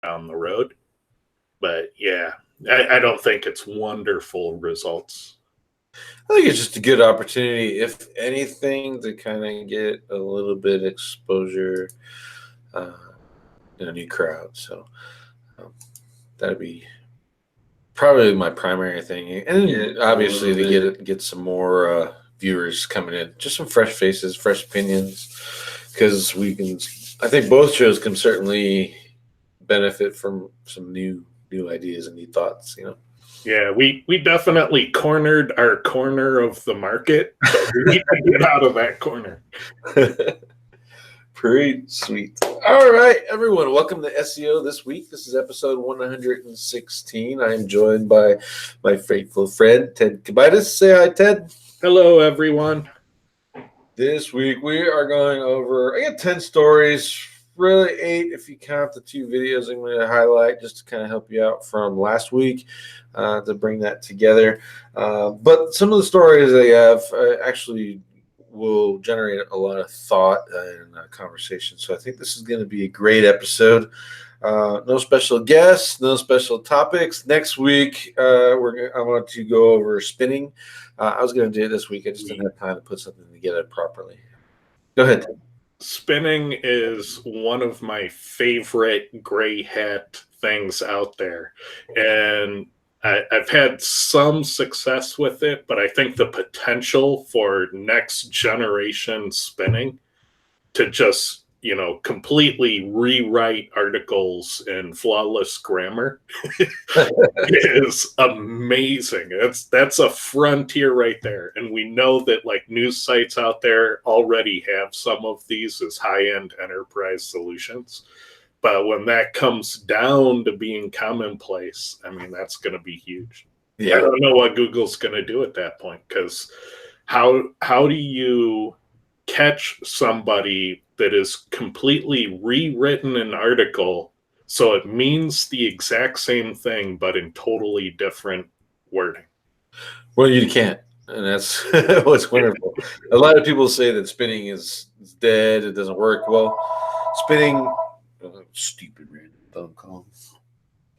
down the road. But yeah, I don't think it's wonderful results. I think it's just a good opportunity, if anything, to kind of get a little bit exposure in a new crowd. So that'd be probably my primary thing, and obviously to get some more viewers coming in, just some fresh faces, fresh opinions, because we can. I think both shows can certainly benefit from some new ideas and new thoughts. Yeah, we definitely cornered our corner of the market, but we need to get out of that corner. Pretty sweet. All right, everyone. Welcome to SEO This Week. This is episode 116. I am joined by my faithful friend, Ted Kabitis. Say hi, Ted. Hello, everyone. This week we are going over, I got 10 stories, really 8 if you count the 2 videos I'm going to highlight just to kind of help you out from last week to bring that together. But some of the stories I have actually will generate a lot of thought and conversation. So I think this is going to be a great episode. No special guests, no special topics. Next week, I want to go over spinning. I was going to do it this week. I just didn't have time to put something together properly. Go ahead. Spinning is one of my favorite gray hat things out there. And I've had some success with it, but I think the potential for next generation spinning to just, completely rewrite articles in flawless grammar is amazing. That's a frontier right there. And we know that like news sites out there already have some of these as high-end enterprise solutions. But when that comes down to being commonplace, I mean, that's going to be huge. Yeah. I don't know what Google's going to do at that point, because how do you catch somebody that is completely rewritten an article so it means the exact same thing but in totally different wording? Well, you can't. And that's what's wonderful. A lot of people say that spinning is dead, it doesn't work. Well, spinning... stupid random phone call.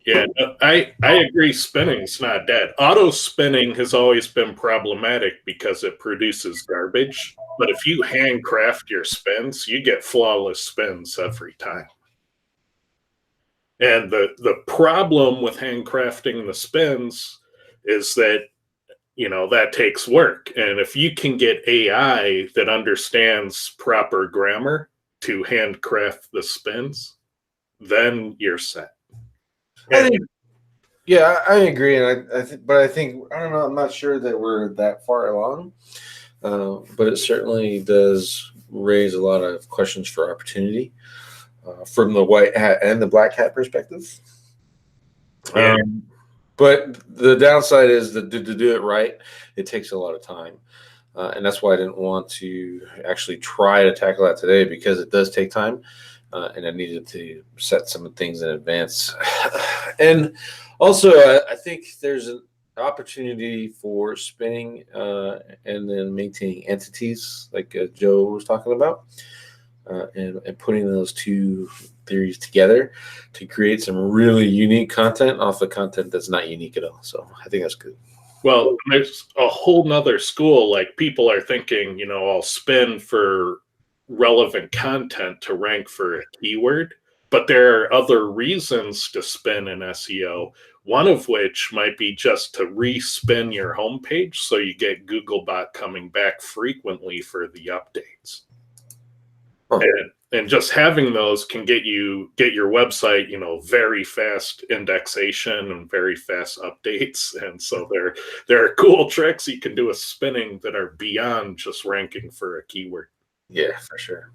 Yeah, I agree. Spinning's not dead. Auto spinning has always been problematic because it produces garbage. But if you handcraft your spins, you get flawless spins every time. And the problem with handcrafting the spins is that, that takes work. And if you can get AI that understands proper grammar to handcraft the spins, then you're set. I agree, and but I think I don't know. I'm not sure that we're that far along, but it certainly does raise a lot of questions for opportunity from the white hat and the black hat perspective. Yeah. But the downside is that to do it right, it takes a lot of time. And that's why I didn't want to actually try to tackle that today, because it does take time. And I needed to set some things in advance. And also, I think there's an opportunity for spinning and then maintaining entities like Joe was talking about, and putting those two theories together to create some really unique content off of content that's not unique at all. So I think that's good. Well, there's a whole nother school. Like, people are thinking, I'll spin for relevant content to rank for a keyword, but there are other reasons to spin in SEO, one of which might be just to respin your homepage so you get Googlebot coming back frequently for the updates. And just having those can get your website, very fast indexation and very fast updates. And so there are cool tricks you can do with spinning that are beyond just ranking for a keyword. Yeah, for sure.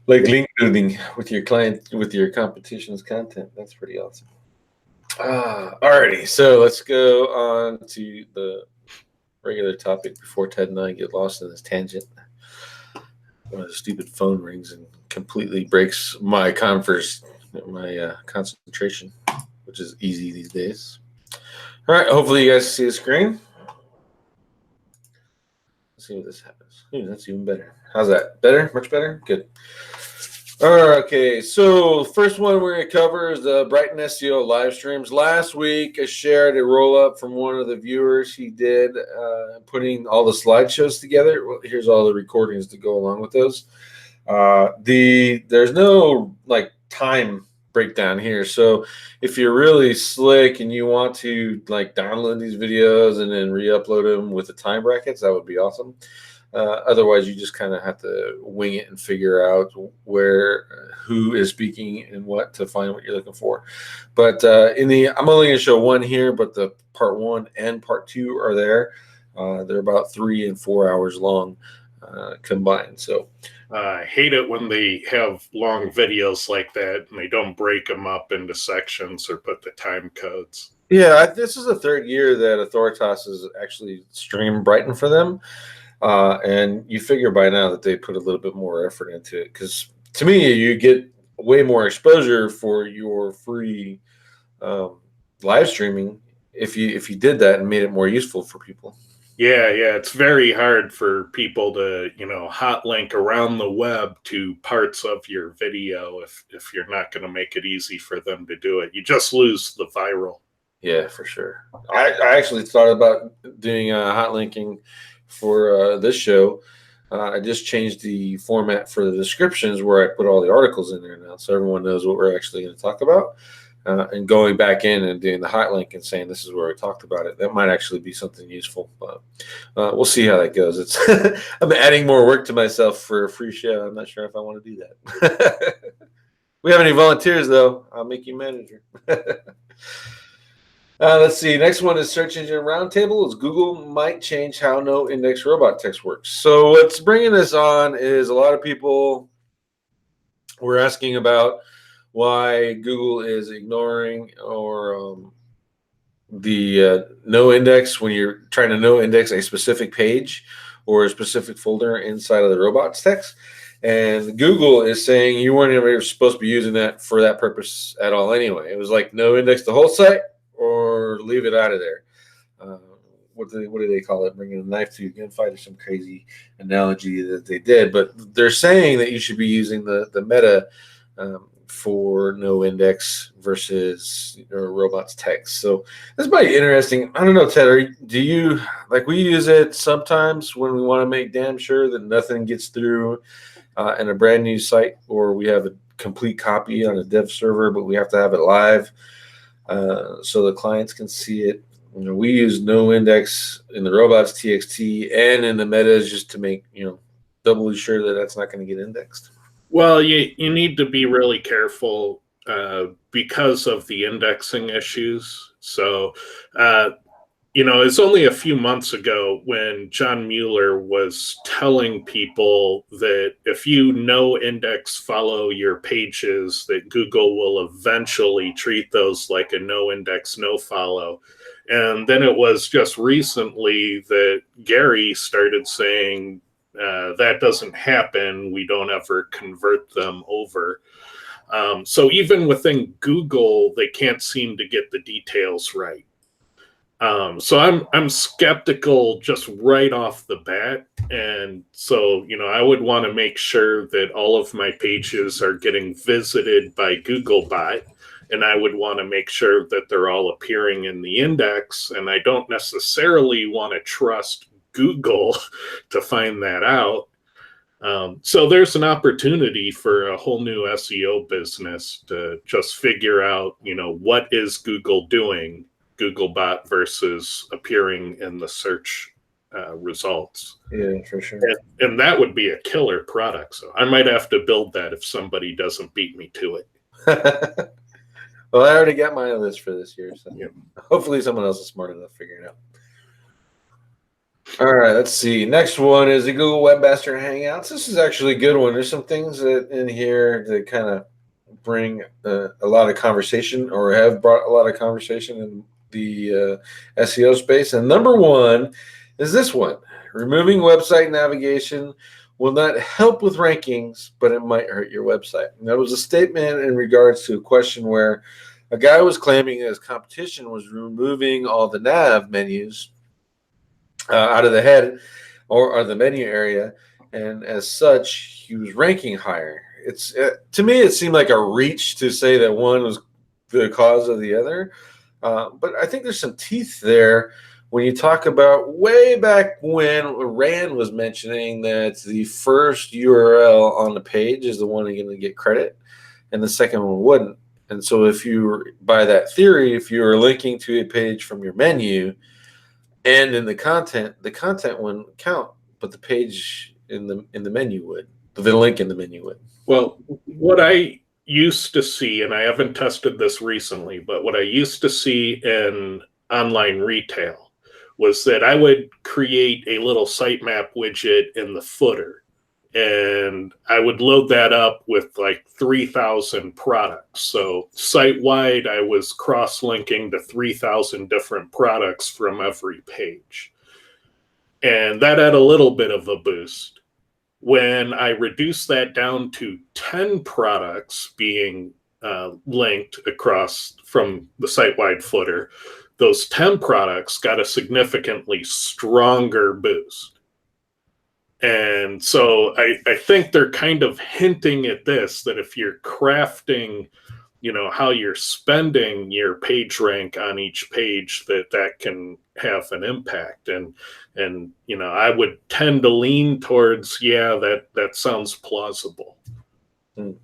Like link building with your client, with your competition's content. That's pretty awesome. Alrighty, so let's go on to the regular topic before Ted and I get lost in this tangent. One of the stupid phone rings and completely breaks my concentration, which is easy these days. All right, hopefully you guys see the screen. Let's see what this happens. Ooh, that's even better. How's that? Better? Much better? Good. Okay, so first one we're going to cover is the Brighton SEO live streams. Last week, I shared a roll-up from one of the viewers. He did putting all the slideshows together. Well, here's all the recordings to go along with those. There's no like time breakdown here. So if you're really slick and you want to like download these videos and then re-upload them with the time brackets, that would be awesome. Otherwise, you just kind of have to wing it and figure out who is speaking and what to find what you're looking for. But I'm only going to show one here, but the part 1 and part 2 are there. They're about 3 and 4 hours long combined. So I hate it when they have long videos like that and they don't break them up into sections or put the time codes. Yeah, this is the third year that Authoritas has actually streamed Brighton for them. And you figure by now that they put a little bit more effort into it, because to me, you get way more exposure for your free live streaming if you did that and made it more useful for people. Yeah, it's very hard for people to, hot link around the web to parts of your video if you're not going to make it easy for them to do it. You just lose the viral. Yeah, for sure. I actually thought about doing hot linking for this show. I just changed the format for the descriptions where I put all the articles in there now, so everyone knows what we're actually going to talk about. And going back in and doing the hot link and saying this is where we talked about it, that might actually be something useful. But we'll see how that goes. It's I'm adding more work to myself for a free show. I'm not sure if I want to do that. We have any volunteers though? I'll make you manager. Let's see. Next one is Search Engine Roundtable. Is Google might change how NoIndex robot text works. So what's bringing this on is a lot of people were asking about why Google is ignoring or the NoIndex when you're trying to NoIndex a specific page or a specific folder inside of the robots text. And Google is saying you weren't ever supposed to be using that for that purpose at all anyway. It was like NoIndex the whole site or leave it out of there. What do they call it? Bringing a knife to a gunfight or some crazy analogy that they did. But they're saying that you should be using the meta for NoIndex versus robots text. So this might be interesting. I don't know, Ted, do you like, we use it sometimes when we want to make damn sure that nothing gets through in a brand new site, or we have a complete copy on a dev server, but we have to have it live so the clients can see it. We use NoIndex in the Robots.txt and in the metas just to make, doubly sure that that's not going to get indexed. Well, you need to be really careful because of the indexing issues. So, it's only a few months ago when John Mueller was telling people that if you NoIndex follow your pages, that Google will eventually treat those like a NoIndex nofollow. And then it was just recently that Gary started saying, that doesn't happen. We don't ever convert them over. So even within Google, they can't seem to get the details right. So I'm skeptical just right off the bat. And so, I would want to make sure that all of my pages are getting visited by Googlebot. And I would want to make sure that they're all appearing in the index. And I don't necessarily want to trust Google to find that out. So there's an opportunity for a whole new SEO business to just figure out, what is Google doing, Googlebot versus appearing in the search results. Yeah, for sure. And that would be a killer product. So I might have to build that if somebody doesn't beat me to it. Well, I already got my list for this year, so hopefully someone else is smart enough to figure it out. All right, let's see. Next one is the Google Webmaster Hangouts. This is actually a good one. There's some things in here that kind of bring a lot of conversation, or have brought a lot of conversation in the SEO space. And number one is this one. Removing website navigation will not help with rankings, but it might hurt your website. And that was a statement in regards to a question where a guy was claiming his competition was removing all the nav menus out of the head or the menu area, and as such, he was ranking higher. it's to me it seemed like a reach to say that one was the cause of the other, but I think there's some teeth there when you talk about way back when Rand was mentioning that the first URL on the page is the one you're going to get credit, and the second one wouldn't. And so if you, by that theory, if you're linking to a page from your menu and in the content wouldn't count, but the page in the menu would. The link in the menu would. Well, what I used to see, and I haven't tested this recently, but what I used to see in online retail was that I would create a little sitemap widget in the footer, and I would load that up with like 3,000 products. So site-wide, I was cross-linking to 3,000 different products from every page. And that had a little bit of a boost. When I reduced that down to 10 products being linked across from the site-wide footer, those 10 products got a significantly stronger boost. And so I think they're kind of hinting at this, that if you're crafting, how you're spending your page rank on each page, that can have an impact. And I would tend to lean towards, that sounds plausible. The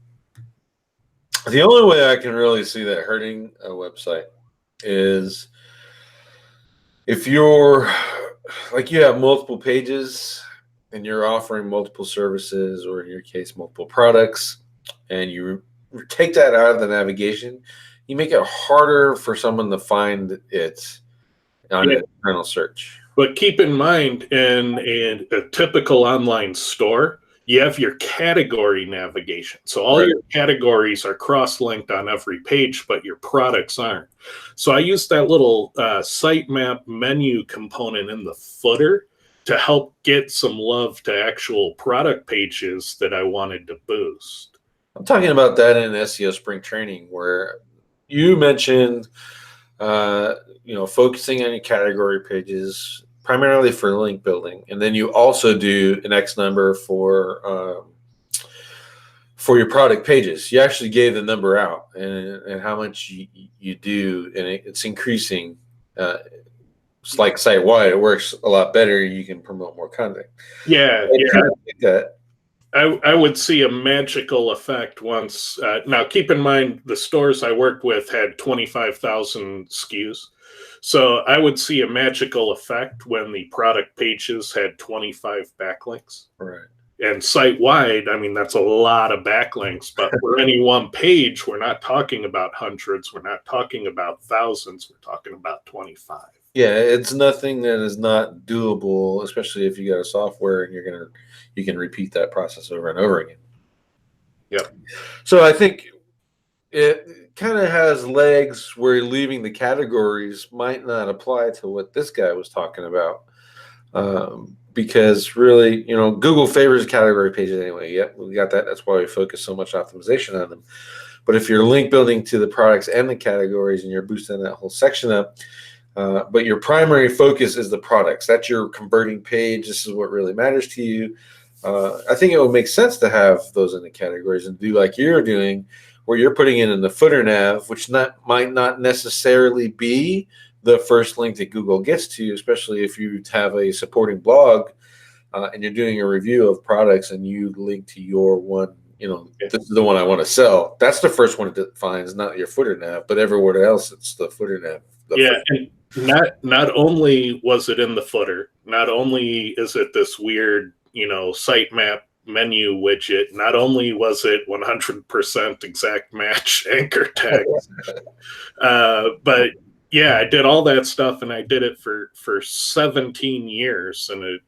only way I can really see that hurting a website is if you're like, you have multiple pages and you're offering multiple services, or in your case, multiple products, and you take that out of the navigation, you make it harder for someone to find it on an internal search. But keep in mind, in a typical online store, you have your category navigation. So all your categories are cross-linked on every page, but your products aren't. So I use that little sitemap menu component in the footer to help get some love to actual product pages that I wanted to boost. I'm talking about that in SEO spring training, where you mentioned, focusing on your category pages primarily for link building, and then you also do an X number for your product pages. You actually gave the number out and how much you do, and it's increasing. It's like site wide; it works a lot better. You can promote more content. Yeah. That. I would see a magical effect once. Now, keep in mind, the stores I worked with had 25,000 SKUs. So I would see a magical effect when the product pages had 25 backlinks. Right. And site-wide, that's a lot of backlinks. But for any one page, we're not talking about hundreds. We're not talking about thousands. We're talking about 25. Yeah, it's nothing that is not doable, especially if you got a software and you can repeat that process over and over again. Yep. So I think it kind of has legs where leaving the categories might not apply to what this guy was talking about, because really, Google favors category pages anyway. Yep, we got that. That's why we focus so much optimization on them. But if you're link building to the products and the categories and you're boosting that whole section up, but your primary focus is the products, that's your converting page, this is what really matters to you, I think it would make sense to have those in the categories and do like you're doing, where you're putting it in the footer nav, which might not necessarily be the first link that Google gets to, especially if you have a supporting blog and you're doing a review of products and you link to your one, this is the one I want to sell. That's the first one it finds, not your footer nav, but everywhere else it's the footer nav. And not only was it in the footer, not only is it this weird, sitemap menu widget, not only was it 100% exact match anchor tags, but yeah, I did all that stuff, and I did it for 17 years, and it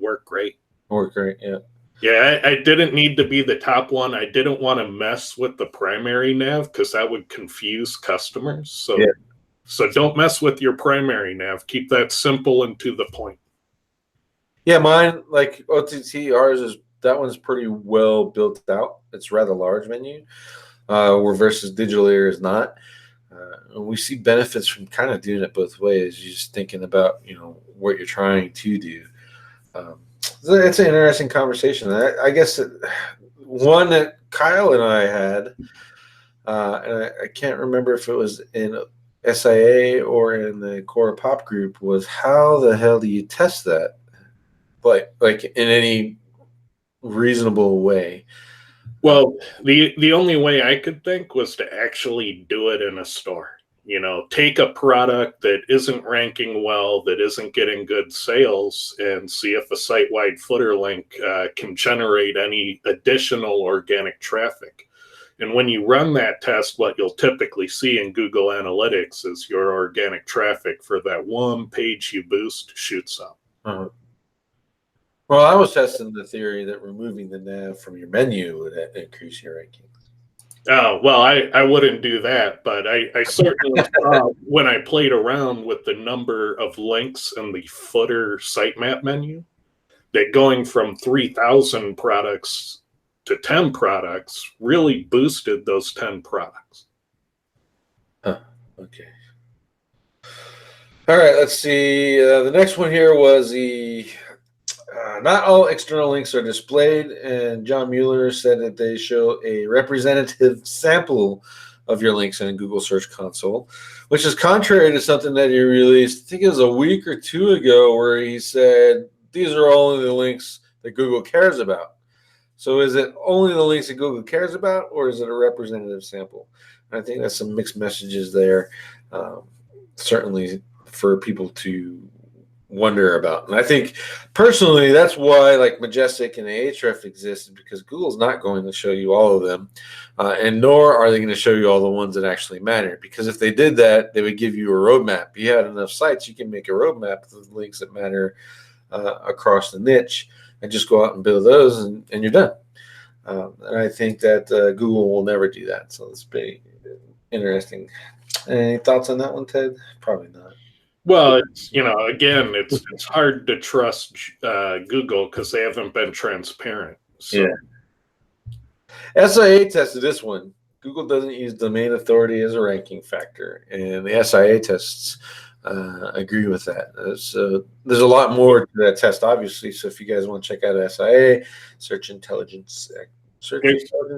worked great. Worked great, yeah. Yeah, I didn't need to be the top one. I didn't want to mess with the primary nav because that would confuse customers. So don't mess with your primary nav. Keep that simple and to the point. Yeah, mine, like OTT, that one's pretty well built out. It's rather large menu, where versus digital ear is not. We see benefits from kind of doing it both ways. You're just thinking about, what you're trying to do. It's an interesting conversation. I guess one that Kyle and I had, and I can't remember if it was in SIA or in the Core Pop group, was how the hell do you test that? Like in any reasonable way? Well, the only way I could think was to actually do it in a store. Take a product that isn't ranking well, that isn't getting good sales, and see if a site-wide footer link can generate any additional organic traffic. And when you run that test, what you'll typically see in Google Analytics is your organic traffic for that one page you boost shoots up. Uh-huh. Well, I was testing the theory that removing the nav from your menu would increase your rankings. Oh, well, I wouldn't do that, but I certainly saw when I played around with the number of links in the footer sitemap menu that going from 3,000 products to 10 products really boosted those 10 products. Okay. All right, let's see. The next one here was the not all external links are displayed, and John Mueller said that they show a representative sample of your links in Google Search Console, which is contrary to something that he released, I think it was a week or two ago, where he said these are only the links that Google cares about. So is it only the links that Google cares about, or is it a representative sample? And I think that's some mixed messages there, certainly for people to wonder about. And I think personally that's why like Majestic and Ahrefs exist, because Google's not going to show you all of them, and nor are they going to show you all the ones that actually matter, because if they did that, they would give you a roadmap. You had enough sites, you can make a roadmap of the links that matter across the niche, and just go out and build those, and you're done. And I think that Google will never do that. So it's pretty interesting. Any thoughts on that one, Ted? Probably not. Well, again, it's hard to trust Google because they haven't been transparent. So. Yeah. SIA tested this one. Google doesn't use domain authority as a ranking factor, and the SIA tests agree with that. So there's a lot more to that test, obviously. So if you guys want to check out SIA, Search Intelligence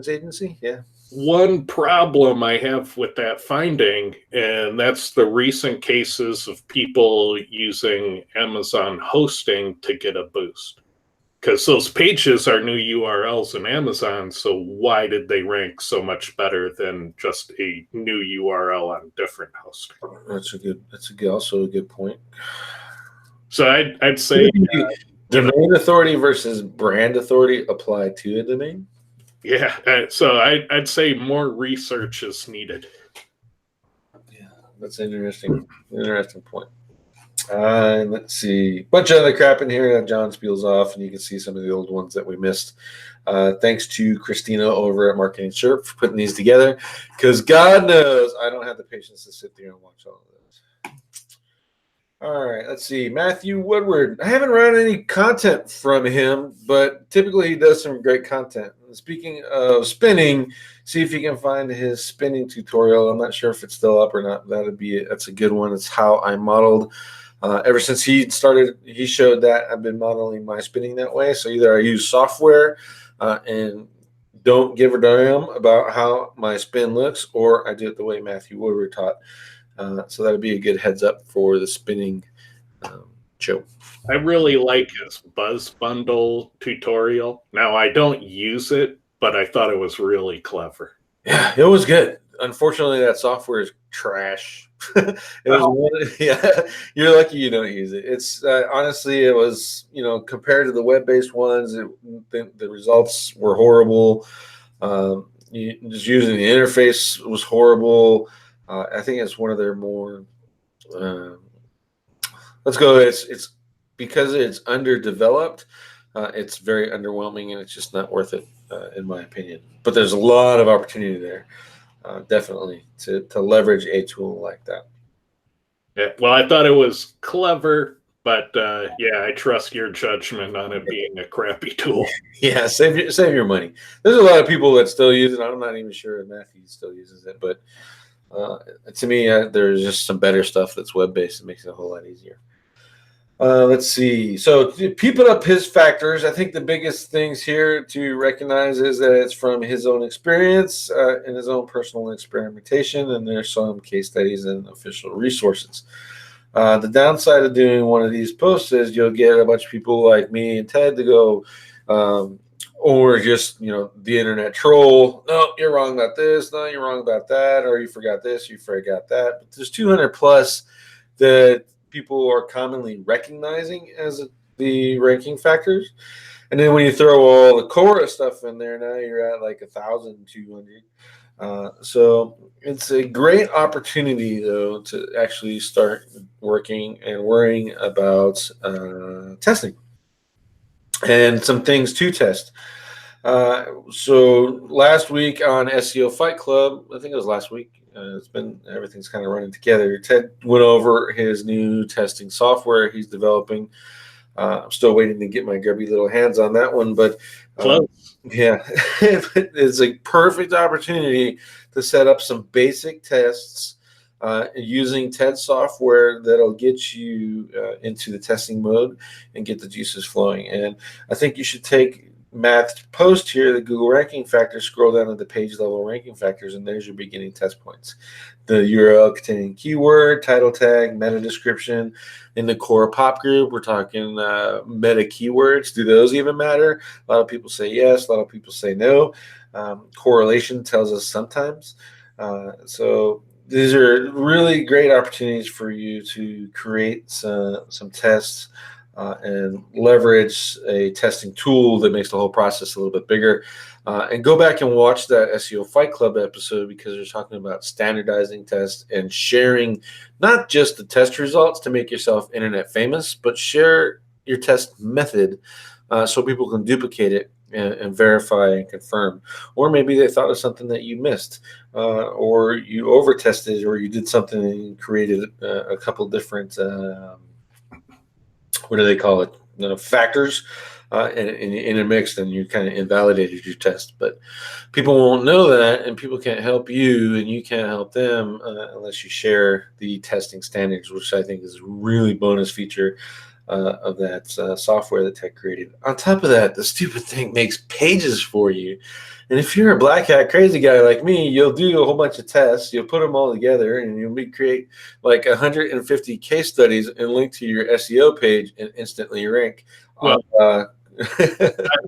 Agency, yeah. One problem I have with that finding, and that's the recent cases of people using Amazon hosting to get a boost. Because those pages are new URLs in Amazon, so why did they rank so much better than just a new URL on different hosting? That's also a good point. So I'd say domain authority versus brand authority apply to a domain. Yeah, so I'd say more research is needed. Yeah, that's an interesting point. And let's see, a bunch of other crap in here that John spiels off, and you can see some of the old ones that we missed. Thanks to Christina over at Marketing Chirp for putting these together, because God knows I don't have the patience to sit there and watch all of those. All right, let's see. Matthew Woodward. I haven't run any content from him, but typically he does some great content. Speaking of spinning, see if you can find his spinning tutorial. I'm not sure if it's still up or not. That's a good one. It's how I modeled. Ever since he started, he showed that I've been modeling my spinning that way. So either I use software and don't give a damn about how my spin looks, or I do it the way Matthew Woodward taught. So that'd be a good heads up for the spinning show. I really like his Buzz Bundle tutorial. Now, I don't use it, but I thought it was really clever. Yeah, it was good. Unfortunately, that software is trash. Yeah, you're lucky you don't use it. It's honestly, it was, compared to the web-based ones, the results were horrible. Just using the interface was horrible. I think it's one of their more. Let's go. It's because it's underdeveloped. It's very underwhelming, and it's just not worth it, in my opinion. But there's a lot of opportunity there, definitely, to leverage a tool like that. Yeah, well, I thought it was clever, but I trust your judgment on it being a crappy tool. Yeah, save your money. There's a lot of people that still use it. I'm not even sure if Matthew still uses it, but to me, there's just some better stuff that's web-based that makes it a whole lot easier. Let's see. So people up his factors. I think the biggest things here to recognize is that it's from his own experience and his own personal experimentation, and there's some case studies and official resources. The downside of doing one of these posts is you'll get a bunch of people like me and Ted to go, or just the internet troll. No, you're wrong about this. No, you're wrong about that. Or you forgot this. You forgot that. But there's 200 plus that people are commonly recognizing as the ranking factors. And then when you throw all the Quora stuff in there, now you're at like 1,200. So it's a great opportunity, though, to actually start working and worrying about testing and some things to test. So last week on SEO Fight Club, I think it was last week, everything's kind of running together. Ted went over his new testing software he's developing. I'm still waiting to get my grubby little hands on that one, but yeah, it's a perfect opportunity to set up some basic tests using TED software that'll get you into the testing mode and get the juices flowing. And I think you should take Matt's post here, the Google ranking factors, scroll down to the page level ranking factors, and there's your beginning test points. The URL containing keyword, title tag, meta description. In the core pop group, we're talking meta keywords. Do those even matter? A lot of people say yes, a lot of people say no. Correlation tells us sometimes. So these are really great opportunities for you to create some tests and leverage a testing tool that makes the whole process a little bit bigger. And go back and watch that SEO Fight Club episode, because they're talking about standardizing tests and sharing not just the test results to make yourself internet famous, but share your test method so people can duplicate it and verify and confirm. Or maybe they thought of something that you missed, or you over tested, or you did something and created a couple different what do they call it? Factors, and intermixed, and you kind of invalidated your test. But people won't know that, and people can't help you, and you can't help them unless you share the testing standards, which I think is a really bonus feature of that software that Tech created. On top of that, the stupid thing makes pages for you. And if you're a black hat crazy guy like me, you'll do a whole bunch of tests, you'll put them all together, and you'll create like 150 case studies and link to your SEO page and instantly rank. Well,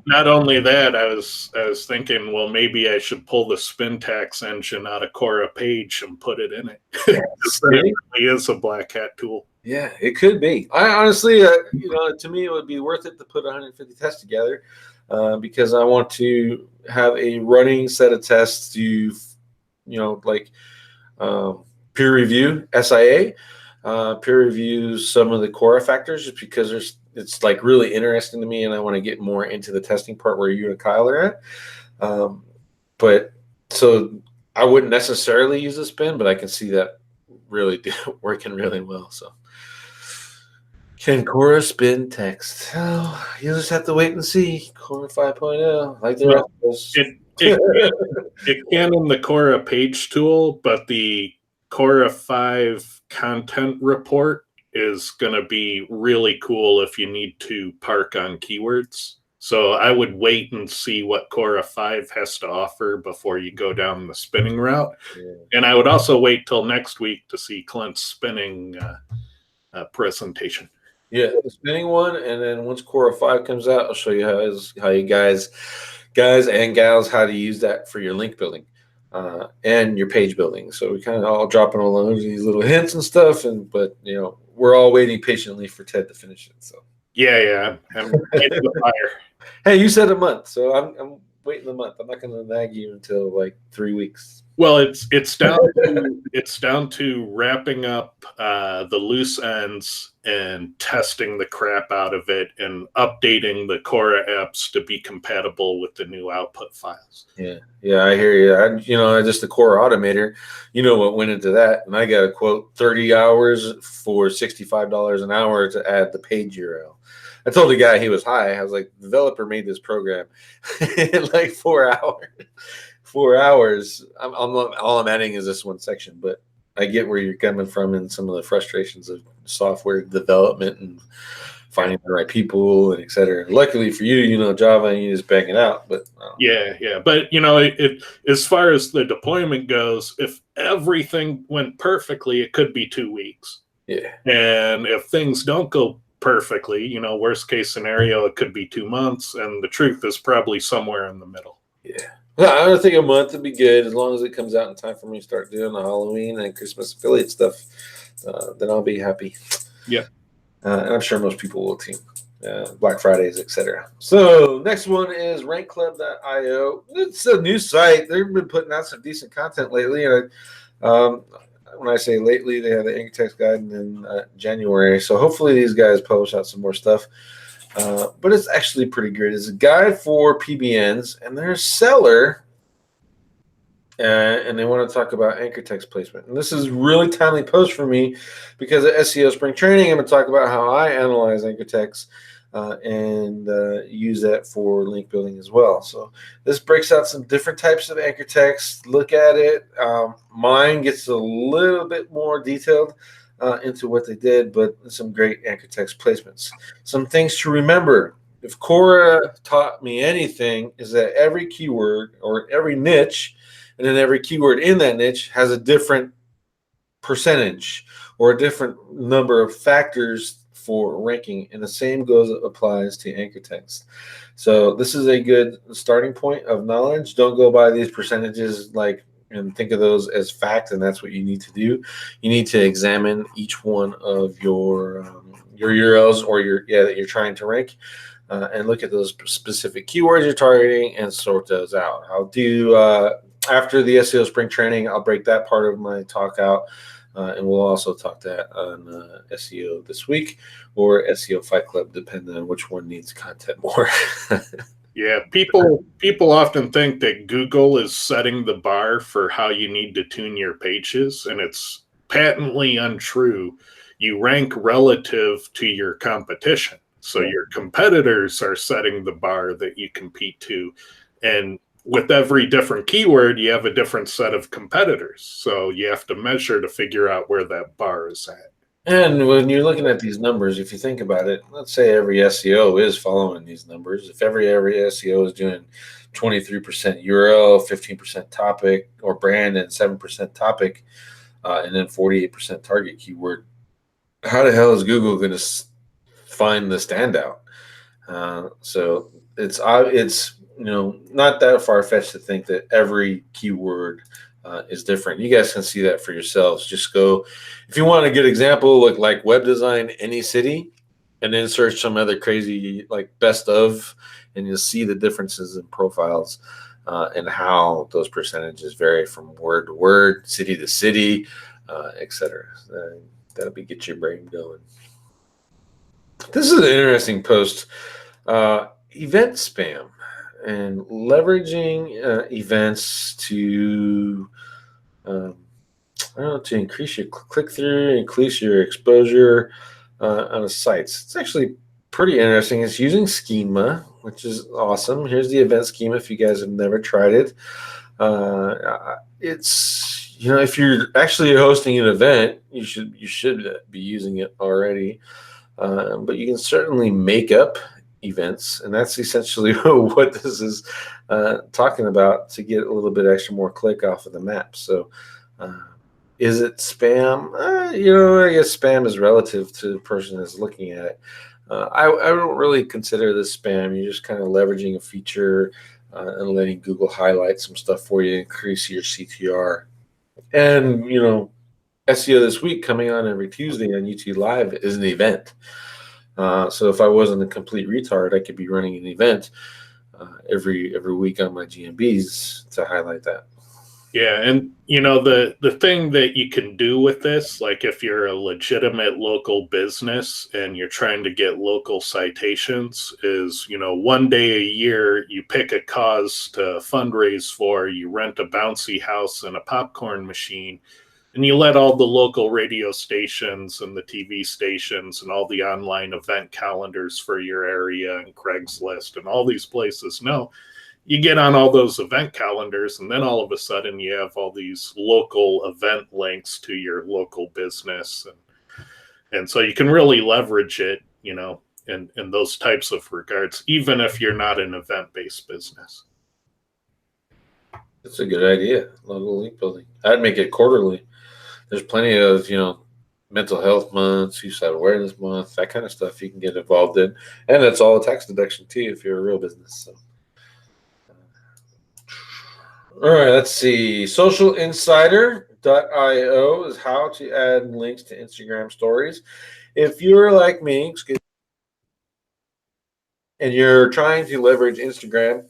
not only that, I was thinking, well, maybe I should pull the Spintax engine out of Quora page and put it in it. It really is a black hat tool. Yeah, it could be. I honestly, to me, it would be worth it to put 150 tests together because I want to have a running set of tests to, peer review SIA, peer review some of the Quora factors, just because it's like really interesting to me, and I want to get more into the testing part where you and Kyle are at. But so I wouldn't necessarily use a spin, but I can see that really working really well. So. Can Quora spin text? Oh, you'll just have to wait and see. Quora 5.0, like the rest of us. It can in the Quora page tool, but the Quora 5 content report is going to be really cool if you need to park on keywords. So I would wait and see what Quora 5 has to offer before you go down the spinning route. Yeah. And I would also wait till next week to see Clint's spinning presentation. Yeah, the spinning one, and then once Quora 5 comes out, I'll show you how you guys and gals, how to use that for your link building and your page building. So we kind of all dropping all these little hints and stuff, but we're all waiting patiently for Ted to finish it. So yeah, I'm getting the fire. Hey, you said a month, so I'm waiting a month. I'm not going to nag you until like 3 weeks. Well, it's down to wrapping up the loose ends and testing the crap out of it and updating the Quora apps to be compatible with the new output files. Yeah, I hear you. I just the Quora Automator, what went into that, and I got a quote 30 hours for $65 an hour to add the page URL. I told the guy he was high. I was like, the developer made this program in like 4 hours. 4 hours. All I'm adding is this one section, but I get where you're coming from and some of the frustrations of software development and finding the right people and et cetera. Luckily for you, you know Java and you just bang it out. But yeah. But it as far as the deployment goes, if everything went perfectly, it could be 2 weeks. yeah. And if things don't go perfectly, worst case scenario, it could be 2 months. And the truth is probably somewhere in the middle. Yeah. Well, I think a month would be good as long as it comes out in time for me to start doing the Halloween and Christmas affiliate stuff. Then I'll be happy. Yeah. And I'm sure most people will too. Black Fridays, etc. So next one is rankclub.io. It's a new site. They've been putting out some decent content lately. And when I say lately, they have the anchor text guide in January. So hopefully these guys publish out some more stuff. But it's actually pretty good. It's a guide for PBNs, and they're a seller, and they want to talk about anchor text placement. And this is really timely post for me because at SEO Spring Training, I'm going to talk about how I analyze anchor text and use that for link building as well. So this breaks out some different types of anchor text. Look at it. Mine gets a little bit more detailed into what they did, but some great anchor text placements. Some things to remember. If Cora taught me anything, is that every keyword or every niche, and then every keyword in that niche has a different percentage or a different number of factors for ranking, and the same applies to anchor text. So this is a good starting point of knowledge. Don't go by these percentages and think of those as fact, and that's what you need to do. You need to examine each one of your URLs or that you're trying to rank, and look at those specific keywords you're targeting and sort those out. I'll do after the SEO Spring Training. I'll break that part of my talk out, and we'll also talk that on SEO This Week or SEO Fight Club, depending on which one needs content more. Yeah, people often think that Google is setting the bar for how you need to tune your pages, and it's patently untrue. You rank relative to your competition. So your competitors are setting the bar that you compete to. And with every different keyword, you have a different set of competitors. So you have to measure to figure out where that bar is at. And when you're looking at these numbers, if you think about it, let's say every SEO is following these numbers. If every SEO is doing 23% URL, 15% topic or brand, and 7% topic, and then 48% target keyword, how the hell is Google going to find the standout? So it's not that far-fetched to think that every keyword is different. You guys can see that for yourselves. Just go, if you want a good example, look like web design, any city, and then search some other crazy like best of, and you'll see the differences in profiles and how those percentages vary from word to word, city to city, etc. That'll get your brain going. This is an interesting post. Event spam and leveraging events to to increase your click-through, increase your exposure on a site. It's actually pretty interesting. It's using Schema, which is awesome. Here's the event schema if you guys have never tried it. It's, if you're actually hosting an event, you should be using it already. But you can certainly make up events, and that's essentially what this is talking about, to get a little bit extra more click off of the map. So is it spam? I guess spam is relative to the person that's looking at it. I don't really consider this spam. You're just kind of leveraging a feature and letting Google highlight some stuff for you, increase your CTR. And SEO This Week, coming on every Tuesday on YouTube Live, is an event. So if I wasn't a complete retard, I could be running an event every week on my GMBs to highlight that. Yeah, and the thing that you can do with this, like if you're a legitimate local business and you're trying to get local citations, is one day a year you pick a cause to fundraise for, you rent a bouncy house and a popcorn machine, and you let all the local radio stations and the TV stations and all the online event calendars for your area and Craigslist and all these places know. you get on all those event calendars, and then all of a sudden you have all these local event links to your local business. And so you can really leverage it, in those types of regards, even if you're not an event-based business. That's a good idea. Local link building. I'd make it quarterly. There's plenty of, mental health month, suicide awareness month, that kind of stuff you can get involved in. And it's all a tax deduction too if you're a real business. So. All right, let's see. SocialInsider.io is how to add links to Instagram stories. If you're like me, and you're trying to leverage Instagram,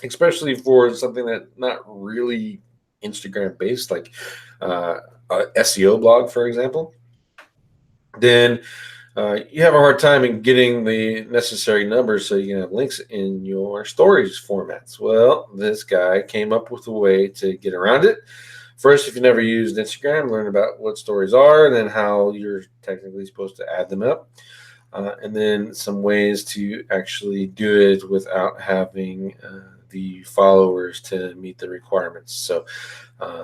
especially for something that's not really Instagram based, like a SEO blog, for example, then you have a hard time in getting the necessary numbers so you can have links in your stories formats. Well, this guy came up with a way to get around it. First, if you never used Instagram, learn about what stories are and then how you're technically supposed to add them up. And then some ways to actually do it without having the followers to meet the requirements. So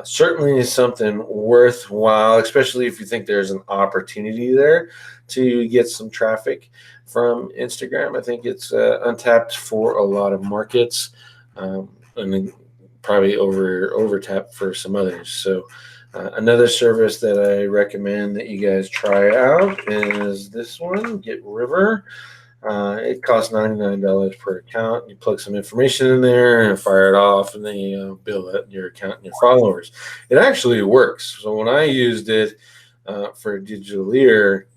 certainly is something worthwhile, especially if you think there's an opportunity there to get some traffic from Instagram. I think it's untapped for a lot of markets, and then probably overtapped for some others. So another service that I recommend that you guys try out is this one, Get River. It costs $99 per account. You plug some information in there and fire it off, and then you build up your account and your followers. It actually works. So when I used it for Digital Ear,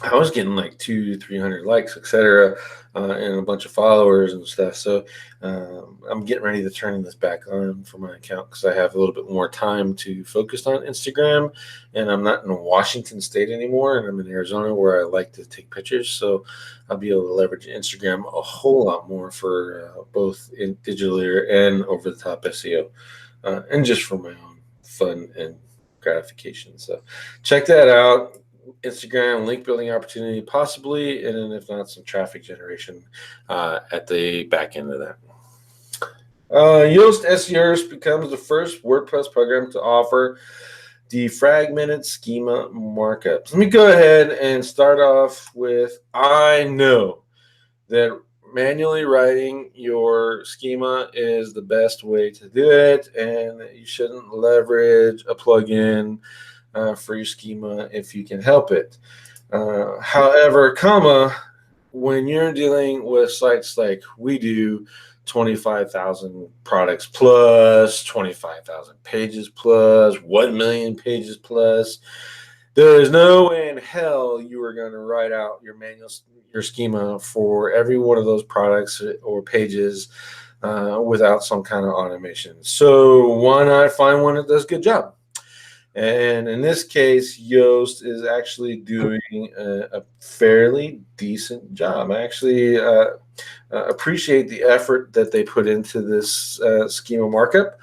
I was getting like 200-300 likes, etc., and a bunch of followers and stuff. So I'm getting ready to turn this back on for my account because I have a little bit more time to focus on Instagram, and I'm not in Washington State anymore, and I'm in Arizona where I like to take pictures. So I'll be able to leverage Instagram a whole lot more for both in Digital Ear and over-the-top SEO, and just for my own fun and gratification. So check that out. Instagram link building opportunity possibly, and then if not, some traffic generation at the back end of that. Yoast SEO becomes the first WordPress program to offer defragmented schema markups. Let me go ahead and start off with, I know that manually writing your schema is the best way to do it, and you shouldn't leverage a plugin for your schema if you can help it. However, when you're dealing with sites like we do, 25,000 products plus, 25,000 pages plus, 1 million pages plus, there is no way in hell you are going to write out your schema for every one of those products or pages without some kind of automation. So why not find one that does a good job? And in this case, Yoast is actually doing a fairly decent job. I actually appreciate the effort that they put into this schema markup.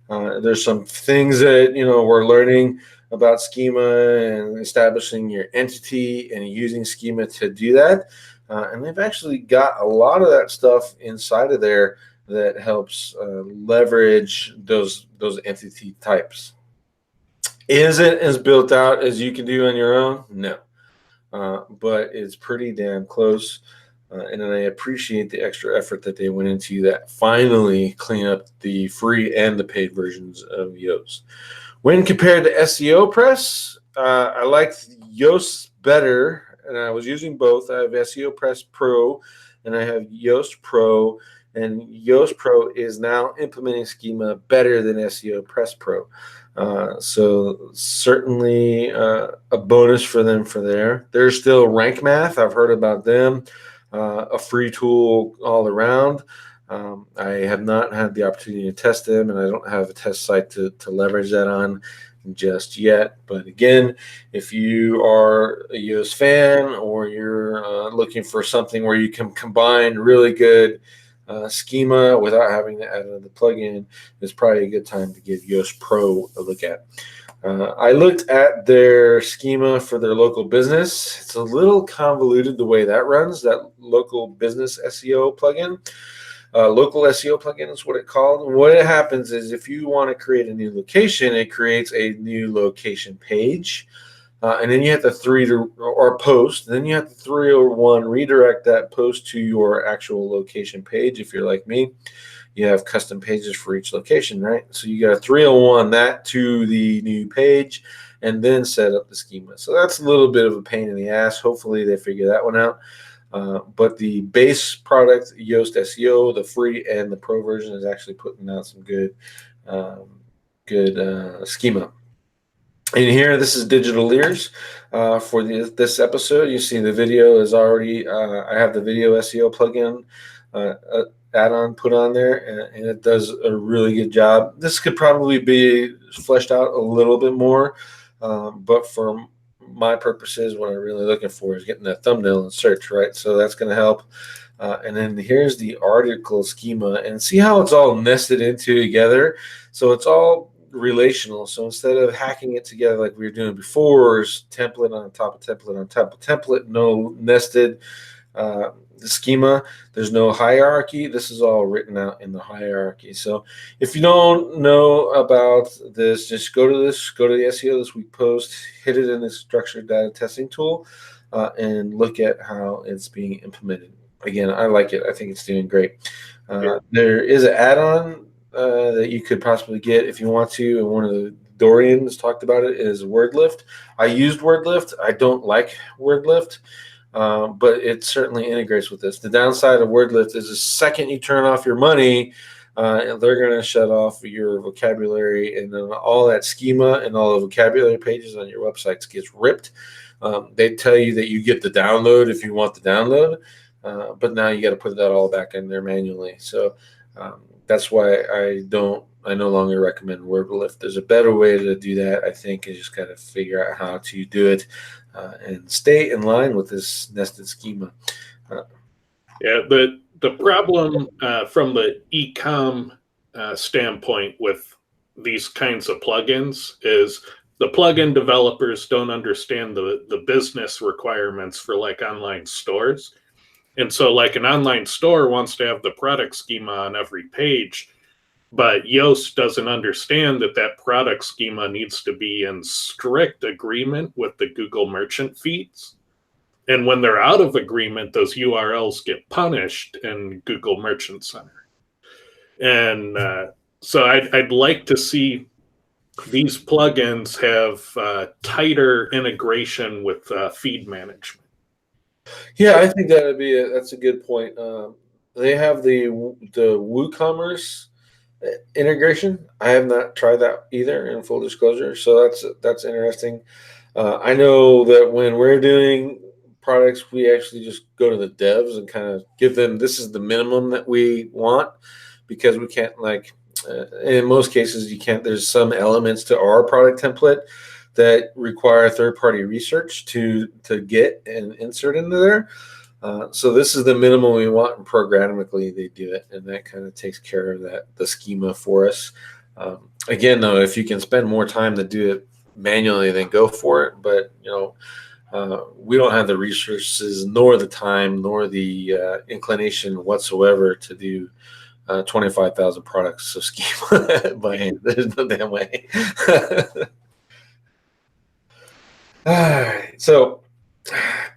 There's some things that we're learning about schema and establishing your entity and using schema to do that. And they've actually got a lot of that stuff inside of there that helps leverage those entity types. Is it as built out as you can do on your own? No. But it's pretty damn close. And I appreciate the extra effort that they went into that finally clean up the free and the paid versions of Yoast. When compared to SEO Press, I liked Yoast better, and I was using both. I have SEO Press Pro, and I have Yoast Pro, and Yoast Pro is now implementing schema better than SEO Press Pro. So certainly a bonus for them for there. There's still Rank Math. I've heard about them. A free tool all around. I have not had the opportunity to test them, and I don't have a test site to leverage that on just yet. But again, if you are a Yoast fan or you're looking for something where you can combine really good schema without having to add another plugin, it's probably a good time to give Yoast Pro a look at. I looked at their schema for their local business. It's a little convoluted the way that runs, that local business SEO plugin. Local SEO plugin is what it's called. What it happens is if you want to create a new location, it creates a new location page. And then you have to post. Then you have to 301 redirect that post to your actual location page. If you're like me, you have custom pages for each location, right? So you got to 301 that to the new page and then set up the schema. So that's a little bit of a pain in the ass. Hopefully they figure that one out. But the base product, Yoast SEO, the free and the pro version, is actually putting out some good schema. And here, this is Digital Ears for this episode. You see the video is already, I have the video SEO plugin add-on put on there, and it does a really good job. This could probably be fleshed out a little bit more, but for my purposes, what I'm really looking for is getting that thumbnail in search, right? So that's going to help. And then here's the article schema, and see how it's all nested into together. So it's all relational. So instead of hacking it together like we were doing before, is template on top of template on top of template, no nested schema. There's no hierarchy. This is all written out in the hierarchy. So if you don't know about this, just go to the SEO This Week post, hit it in the structured data testing tool, and look at how it's being implemented. Again, I like it. I think it's doing great. There is an add-on that you could possibly get if you want to, and one of the Dorians talked about it, is WordLift. I used WordLift. I don't like WordLift, but it certainly integrates with this. The downside of WordLift is the second you turn off your money, they're going to shut off your vocabulary, and then all that schema and all the vocabulary pages on your websites gets ripped. They tell you that you get the download if you want the download, but now you got to put that all back in there manually. So that's why I no longer recommend WordLift. There's a better way to do that, I think, is just kind of figure out how to do it and stay in line with this nested schema. The problem from the e-com standpoint with these kinds of plugins is the plugin developers don't understand the business requirements for like online stores. And so like an online store wants to have the product schema on every page, but Yoast doesn't understand that product schema needs to be in strict agreement with the Google merchant feeds. And when they're out of agreement, those URLs get punished in Google Merchant Center. And so I'd like to see these plugins have tighter integration with feed management. Yeah, I think that's a good point. They have the WooCommerce integration. I have not tried that either, in full disclosure. So that's interesting. I know that when we're doing products, we actually just go to the devs and kind of give them, this is the minimum that we want, because we can't, like, in most cases you can't, there's some elements to our product template that require third-party research to get and insert into there. So this is the minimum we want, and programmatically they do it, and that kind of takes care of the schema for us. Again, though, if you can spend more time to do it manually, then go for it. But we don't have the resources, nor the time, nor the inclination whatsoever to do 25,000 products of schema by hand. There's no damn way. All right, so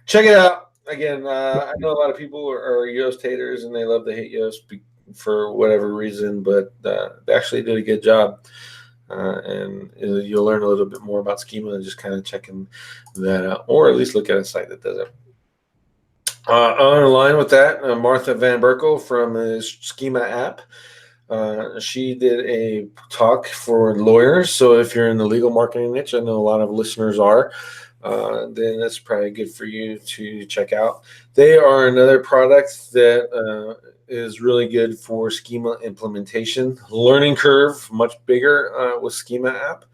check it out. Again, I know a lot of people are Yoast haters, and they love to hate Yoast for whatever reason, but they actually did a good job. And you'll learn a little bit more about schema and just kind of checking that out, or at least look at a site that does it. On line with that, Martha Van Berkel from the Schema app. She did a talk for lawyers. So if you're in the legal marketing niche, I know a lot of listeners are, then that's probably good for you to check out. They are another product that is really good for schema implementation. Learning curve much bigger with Schema app,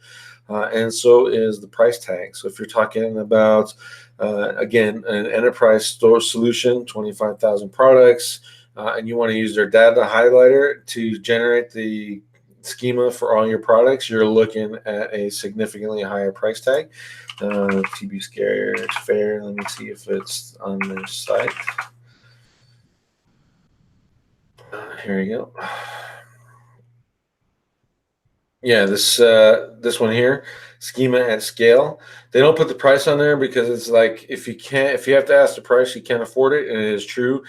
and so is the price tag. So if you're talking about again an enterprise store solution, 25,000 products, and you want to use their data highlighter to generate the schema for all your products, you're looking at a significantly higher price tag. TB Scared Fair. Let me see if it's on their site. Here we go. Yeah, this one here, Schema at Scale. They don't put the price on there because it's like if you have to ask the price, you can't afford it, and it is true.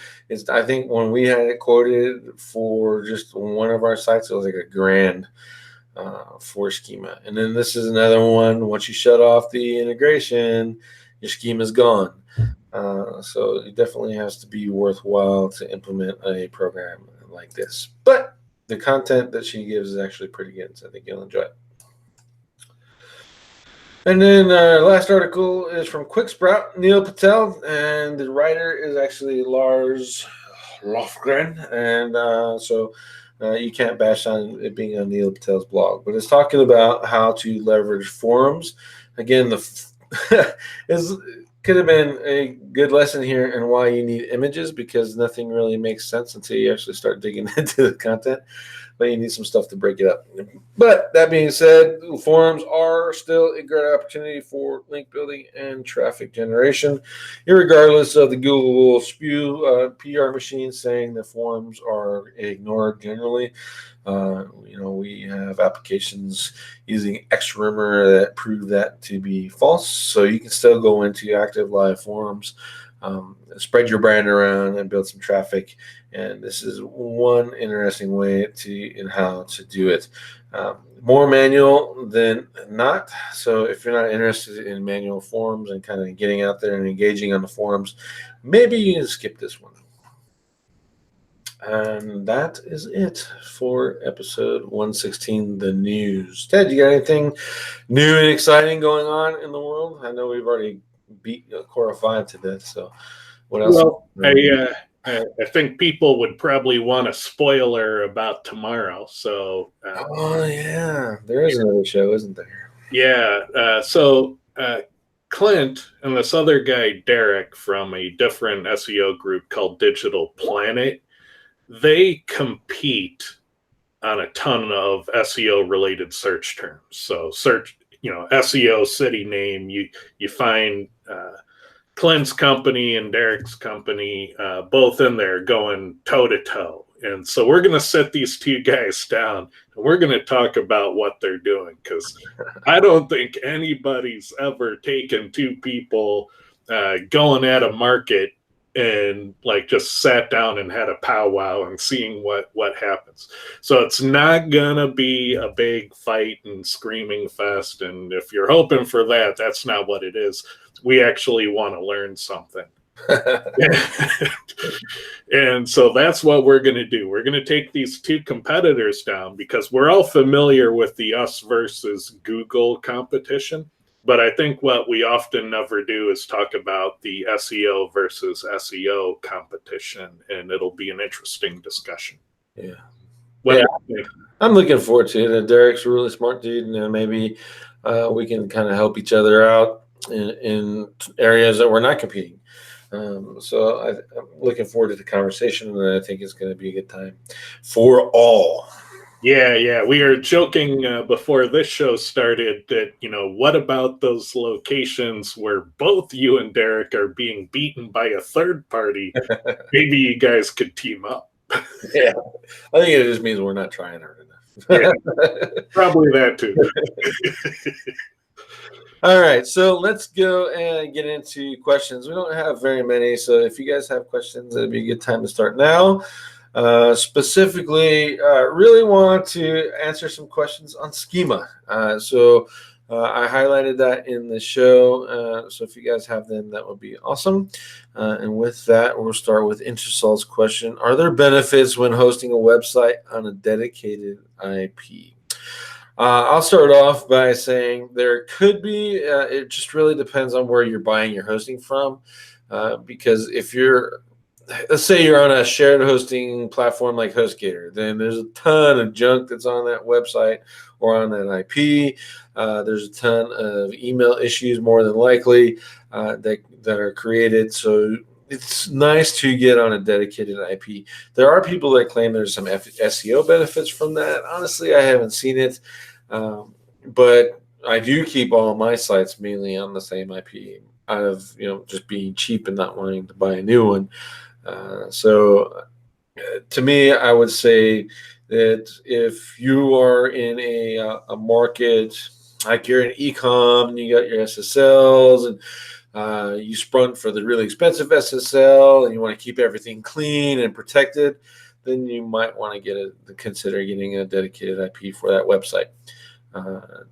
I think when we had it quoted for just one of our sites, it was like $1,000 for Schema. And then this is another one. Once you shut off the integration, your schema's gone. So it definitely has to be worthwhile to implement a program like this. But the content that she gives is actually pretty good, so I think you'll enjoy it. And then last article is from QuickSprout, Neil Patel, and the writer is actually Lars Lofgren. And so you can't bash on it being on Neil Patel's blog, but it's talking about how to leverage forums. Again, could have been a good lesson here and why you need images, because nothing really makes sense until you actually start digging into the content. But you need some stuff to break it up. But that being said, forums are still a great opportunity for link building and traffic generation, irregardless of the Google will spew PR machine saying that forums are ignored generally. We have applications using XRumor that prove that to be false. So you can still go into active live forums, spread your brand around, and build some traffic. And this is one interesting way in how to do it. More manual than not. So if you're not interested in manual forums and kind of getting out there and engaging on the forums, maybe you can skip this one. And that is it for episode 116, the news. Ted, you got anything new and exciting going on in the world? I know we've already beat Core 5 to death, so what else? Well, I think people would probably want a spoiler about tomorrow. So oh yeah, there is another show, isn't there? Yeah. So Clint and this other guy, Derek, from a different SEO group called Digital Planet, they compete on a ton of SEO related search terms. So search, SEO city name, you find Clint's company and Derek's company both in there going toe to toe. And so we're going to set these two guys down and we're going to talk about what they're doing, because I don't think anybody's ever taken two people going at a market and like just sat down and had a powwow and seeing what happens. So it's not gonna be a big fight and screaming fest, and if you're hoping for that, that's not what it is. We actually want to learn something. And so that's what we're going to do. We're going to take these two competitors down, because we're all familiar with the us versus Google competition. But I think what we often never do is talk about the SEO versus SEO competition, and it'll be an interesting discussion. Yeah. I'm looking forward to it. Derek's a really smart dude, and maybe we can kind of help each other out in areas that we're not competing. So I'm looking forward to the conversation, and I think it's going to be a good time for all. Yeah. We were joking before this show started that, what about those locations where both you and Derek are being beaten by a third party? Maybe you guys could team up. Yeah, I think it just means we're not trying hard enough. Yeah, probably that too. All right, so let's go and get into questions. We don't have very many, so if you guys have questions, it'd be a good time to start now. Specifically, really want to answer some questions on Schema. So I highlighted that in the show. So if you guys have them, that would be awesome. And with that, we'll start with Intersol's question. Are there benefits when hosting a website on a dedicated IP? I'll start off by saying there could be. It just really depends on where you're buying your hosting from. Because if let's say you're on a shared hosting platform like HostGator, then there's a ton of junk that's on that website or on that IP. There's a ton of email issues, more than likely, that are created. So it's nice to get on a dedicated IP. There are people that claim there's some SEO benefits from that. Honestly, I haven't seen it, but I do keep all my sites mainly on the same IP out of just being cheap and not wanting to buy a new one. So To me, I would say that if you are in a market like you're in e-com and you got your SSLs and you sprung for the really expensive SSL and you want to keep everything clean and protected, then you might want to consider getting a dedicated IP for that website.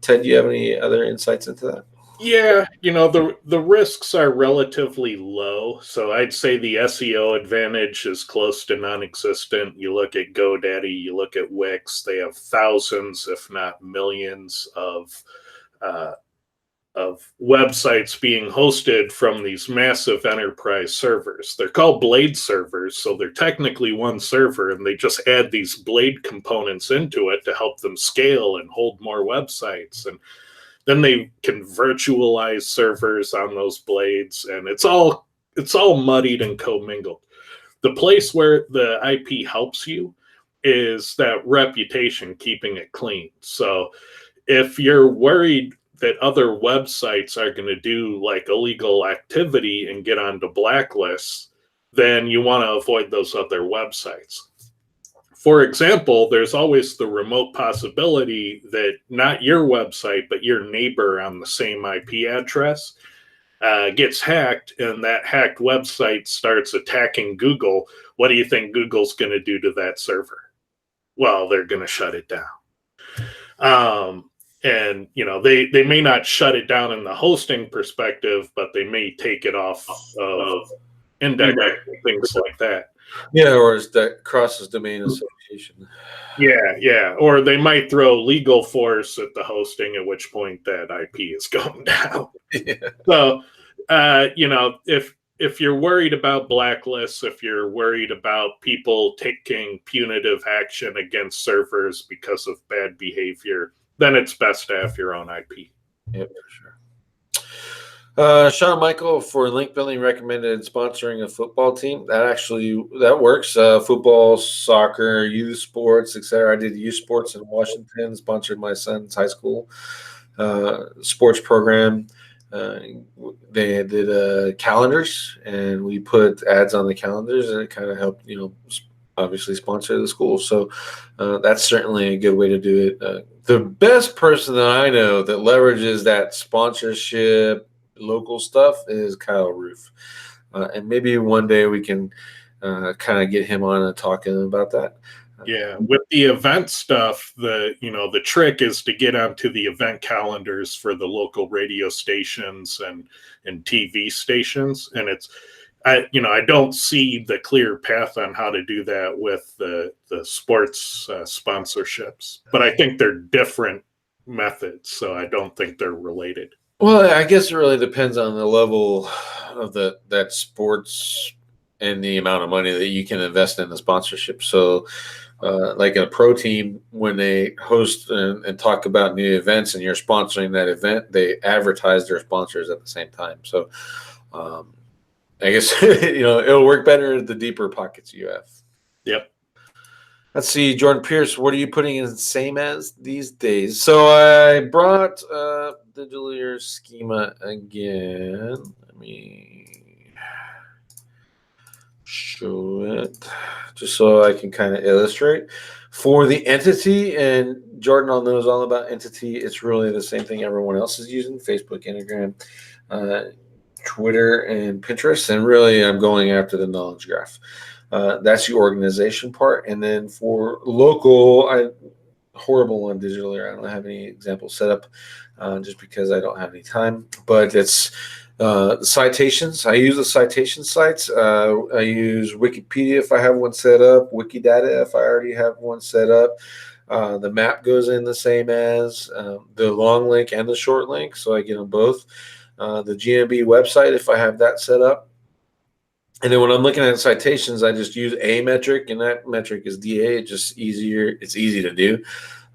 Ted, do you have any other insights into that? Yeah, the risks are relatively low. So I'd say the SEO advantage is close to non-existent. You look at GoDaddy, you look at Wix, they have thousands, if not millions, uh, of websites being hosted from these massive enterprise servers. They're called blade servers, so they're technically one server, and they just add these blade components into it to help them scale and hold more websites. And then they can virtualize servers on those blades, and it's all muddied and commingled. The place where the IP helps you is that reputation, keeping it clean. So if you're worried that other websites are going to do like illegal activity and get onto blacklists, then you want to avoid those other websites. For example, there's always the remote possibility that not your website, but your neighbor on the same IP address gets hacked, and that hacked website starts attacking Google. What do you think Google's going to do to that server? Well, they're going to shut it down. And they may not shut it down in the hosting perspective, but they may take it off of index, things like that. Yeah, or is that crosses domain association? Yeah. Or they might throw legal force at the hosting, at which point that IP is going down. Yeah. So, if you're worried about blacklists, if you're worried about people taking punitive action against servers because of bad behavior, then it's best to have your own IP. Yep, for sure. Sean Michael for link building recommended sponsoring a football team. That works. Football, soccer, youth sports, etc. I did youth sports in Washington. Sponsored my son's high school sports program. They did calendars, and we put ads on the calendars, and it kind of helped, obviously sponsor the school. So that's certainly a good way to do it. The best person that I know that leverages that sponsorship local stuff is Kyle Roof, and maybe one day we can kind of get him on and talk to him about that. Yeah, with the event stuff, the trick is to get onto the event calendars for the local radio stations and TV stations, and I don't see the clear path on how to do that with the sports sponsorships, but I think they're different methods, so I don't think they're related. Well, I guess it really depends on the level of that sports and the amount of money that you can invest in the sponsorship. So, like a pro team, when they host and talk about new events and you're sponsoring that event, they advertise their sponsors at the same time. So, I guess it'll work better the deeper pockets you have. Yep. Let's see, Jordan Pierce, what are you putting in same as these days? So I brought Digital Schema again. Let me show it just so I can kind of illustrate. For the entity, and Jordan knows all about entity, it's really the same thing everyone else is using: Facebook, Instagram, Twitter, and Pinterest. And really, I'm going after the knowledge graph. That's the organization part. And then for local, I'm horrible on digital. I don't have any examples set up just because I don't have any time. But it's citations. I use the citation sites. I use Wikipedia if I have one set up, Wikidata if I already have one set up. The map goes in the same as the long link and the short link, so I get them both. The GMB website if I have that set up. And then when I'm looking at citations, I just use a metric, and that metric is DA. It's just easier. It's easy to do.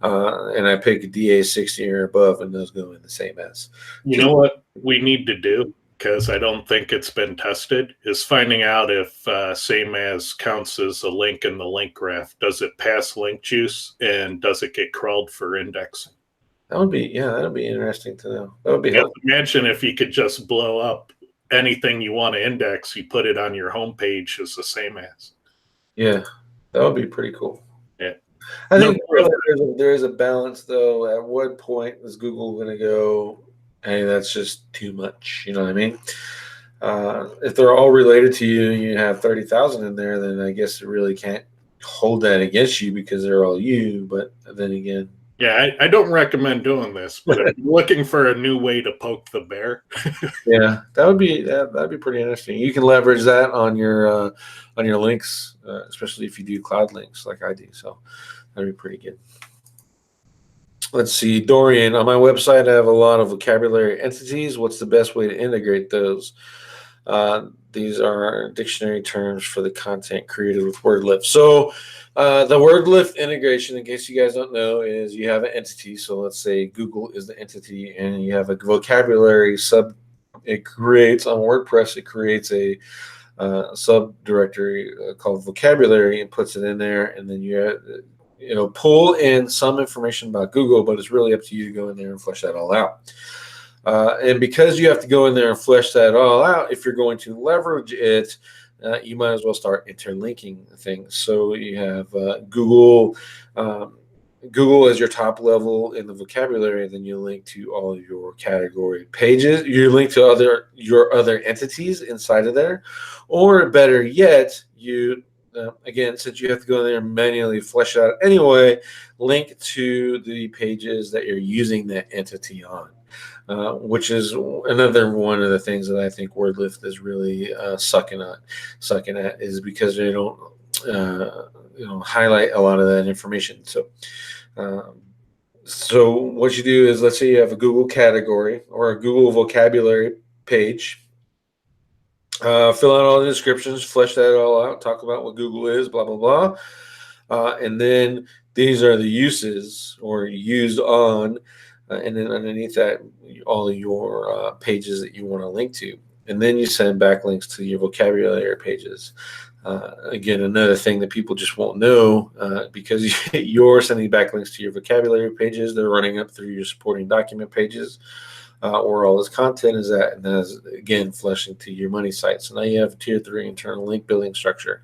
And I pick DA 60 or above, and those go in the same as. You know what we need to do, because I don't think it's been tested, is finding out if same as counts as a link in the link graph. Does it pass link juice, and does it get crawled for indexing? That'd be interesting to know. That would be helpful. Imagine if you could just blow up anything you want to index, you put it on your homepage as the same as. Yeah. That would be pretty cool. Yeah. I No, think there is a balance, though. At what point is Google going to go, hey, that's just too much? You know what I mean? If they're all related to you and you have 30,000 in there, then I guess it really can't hold that against you because they're all you. But then again, yeah, I don't recommend doing this, but if you're looking for a new way to poke the bear, yeah, that'd be pretty interesting. You can leverage that on your links, especially if you do cloud links like I do. So that'd be pretty good. Let's see, Dorian. On my website, I have a lot of vocabulary entities. What's the best way to integrate those? These are dictionary terms for the content created with WordLift. So the WordLift integration, in case you guys don't know, is you have an entity. So let's say Google is the entity, and you have a vocabulary sub. It creates on WordPress. It creates a subdirectory called vocabulary and puts it in there, and then it'll pull in some information about Google, but it's really up to you to go in there and flesh that all out. And because you have to go in there and flesh that all out, if you're going to leverage it, you might as well start interlinking things. So you have Google as your top level in the vocabulary, and then you link to all of your category pages. You link to your other entities inside of there, or better yet, you again, since you have to go in there and manually flesh it out anyway, link to the pages that you're using that entity on. Which is another one of the things that I think WordLift is really sucking at is because they don't highlight a lot of that information. So what you do is, let's say you have a Google category or a Google vocabulary page. Fill out all the descriptions, flesh that all out, talk about what Google is, blah, blah, blah. And then these are the uses or used on, and then underneath that, all of your pages that you want to link to. And then you send backlinks to your vocabulary pages. Again, another thing that people just won't know, because you're sending backlinks to your vocabulary pages, they're running up through your supporting document pages, where all this content is at, and that's, again, fleshing to your money site. So now you have a tier 3 internal link building structure.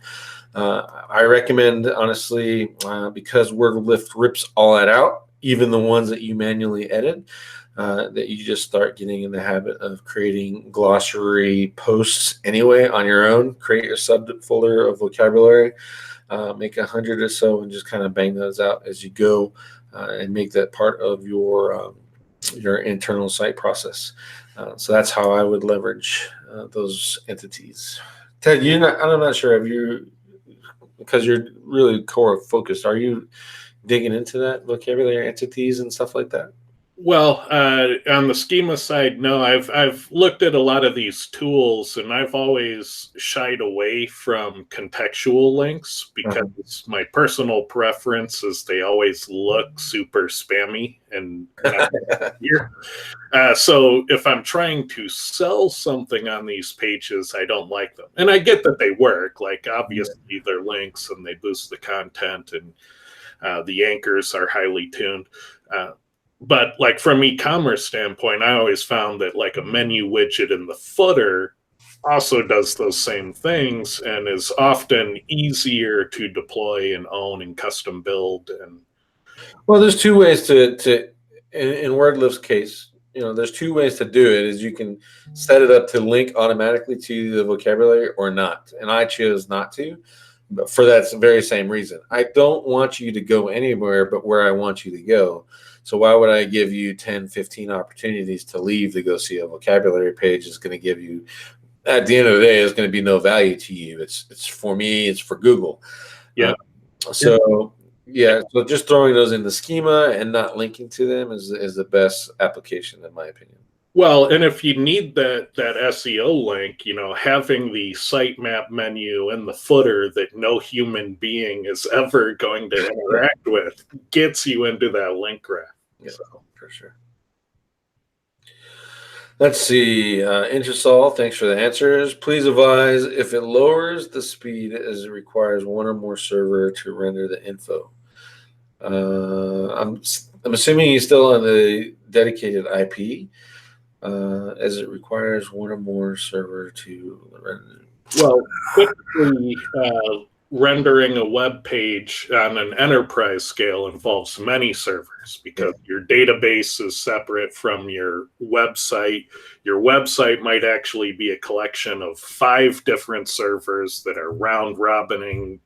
I recommend, honestly, because WordLift rips all that out, even the ones that you manually edit, that you just start getting in the habit of creating glossary posts anyway on your own. Create your subfolder of vocabulary, make 100 or so, and just kind of bang those out as you go, and make that part of your internal site process. So that's how I would leverage those entities. Ted, I'm not sure if you, because you're really core focused, are you digging into that vocabulary entities and stuff like that? well, on the schema side, no. I've looked at a lot of these tools, and I've always shied away from contextual links because my personal preference is they always look super spammy and not here. So if I'm trying to sell something on these pages, I don't like them. And I get that they work. Like, obviously, they're links and they boost the content, and the anchors are highly tuned. But like from e-commerce standpoint, I always found that like a menu widget in the footer also does those same things and is often easier to deploy and own and custom build. And well, there's two ways to in WordLift's case, there's two ways to do it. Is you can set it up to link automatically to the vocabulary or not, and I chose not to, but for that very same reason. I don't want you to go anywhere but where I want you to go. So why would I give you 10, 15 opportunities to leave to go see a vocabulary page? Is going to give you, at the end of the day, it's going to be no value to you. It's for me, it's for Google. yeah. So just throwing those in the schema and not linking to them is the best application, in my opinion. Well, and if you need that SEO link, having the sitemap menu in the footer that no human being is ever going to interact with gets you into that link graph. Yeah, so, for sure. Let's see. Intrasol, thanks for the answers. Please advise if it lowers the speed as it requires one or more server to render the info. I'm assuming he's still on the dedicated IP. As it requires one or more server to render. Well, typically, rendering a web page on an enterprise scale involves many servers because your database is separate from your website. Your website might actually be a collection of 5 different servers that are round robining,